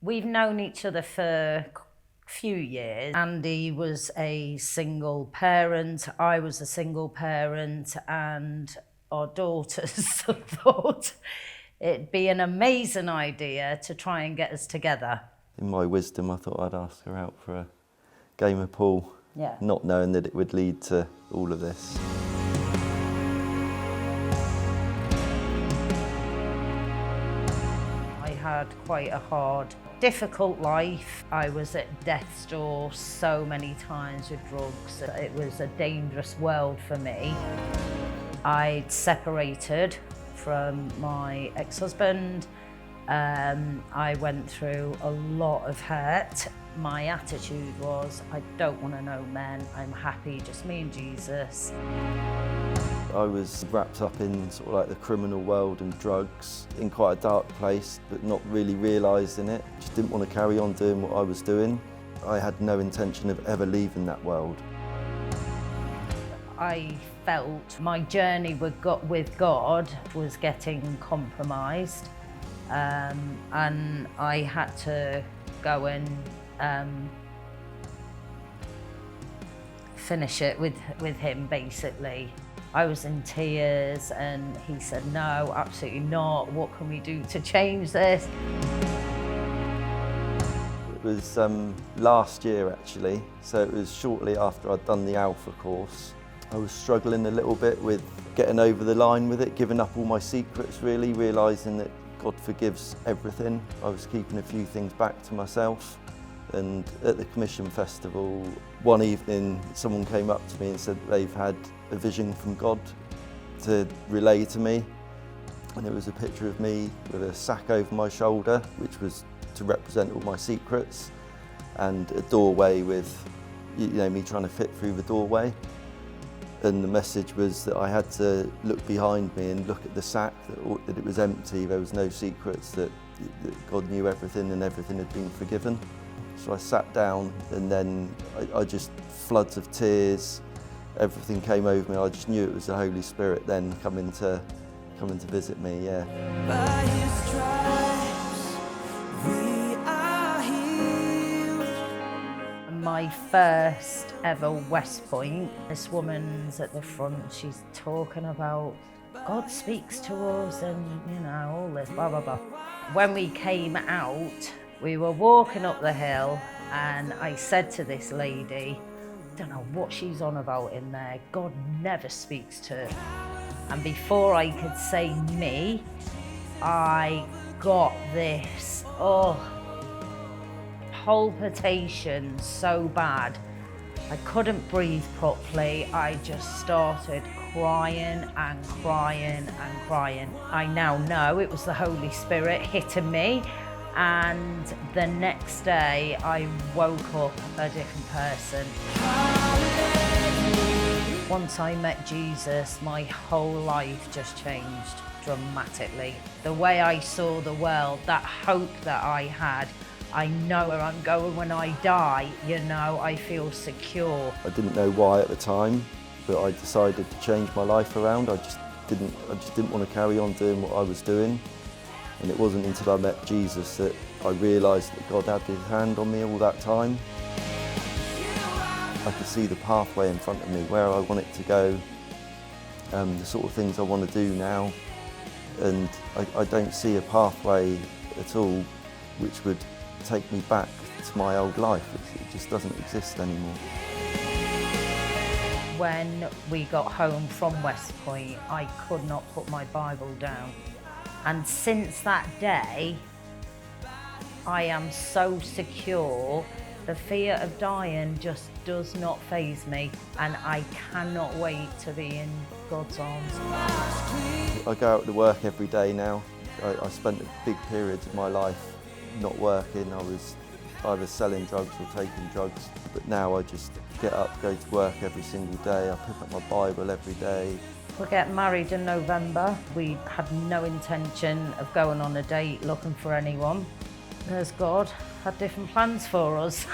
We've known each other for a few years. Andy was a single parent, I was a single parent, and our daughters thought it'd be an amazing idea to try and get us together. In my wisdom, I thought I'd ask her out for a game of pool, not knowing that it would lead to all of this. I had quite a hard, difficult life. I was at death's door so many times with drugs. It was a dangerous world for me. I'd separated from my ex-husband. I went through a lot of hurt. My attitude was, I don't want to know men. I'm happy, just me and Jesus. I was wrapped up in sort of like the criminal world and drugs, in quite a dark place, but not really realising it. Just didn't want to carry on doing what I was doing. I had no intention of ever leaving that world. I felt my journey with God was getting compromised, and I had to go and finish it with him, basically. I was in tears and he said, no, absolutely not. What can we do to change this? It was last year actually, so it was shortly after I'd done the Alpha course. I was struggling a little bit with getting over the line with it, giving up all my secrets really, realising that God forgives everything. I was keeping a few things back to myself. And at the Commission Festival, one evening someone came up to me and said they've had a vision from God to relay to me. And it was a picture of me with a sack over my shoulder, which was to represent all my secrets, and a doorway with, me trying to fit through the doorway. And the message was that I had to look behind me and look at the sack, that it was empty, there was no secrets, that God knew everything and everything had been forgiven. So I sat down and then I just, floods of tears, everything came over me. I just knew it was the Holy Spirit then coming to visit me, yeah. By His stripes, we are healed. My first ever West Point, this woman's at the front, she's talking about God speaks to us and, all this, blah, blah, blah. When we came out, we were walking up the hill and I said to this lady, I don't know what she's on about in there. God never speaks to her. And before I could say me, I got this, palpitation so bad. I couldn't breathe properly. I just started crying and crying and crying. I now know it was the Holy Spirit hitting me. And the next day, I woke up a different person. Once I met Jesus, my whole life just changed dramatically. The way I saw the world, that hope that I had, I know where I'm going when I die, I feel secure. I didn't know why at the time, but I decided to change my life around. I just didn't want to carry on doing what I was doing. And it wasn't until I met Jesus that I realised that God had His hand on me all that time. I could see the pathway in front of me, where I want it to go, the sort of things I want to do now. And I don't see a pathway at all which would take me back to my old life. It just doesn't exist anymore. When we got home from West Point, I could not put my Bible down. And since that day, I am so secure. The fear of dying just does not faze me, and I cannot wait to be in God's arms. I go out to work every day now. I spent a big period of my life not working. I was either selling drugs or taking drugs, but now I just get up, go to work every single day. I pick up my Bible every day. We're getting married in November. We had no intention of going on a date looking for anyone. There's God had different plans for us.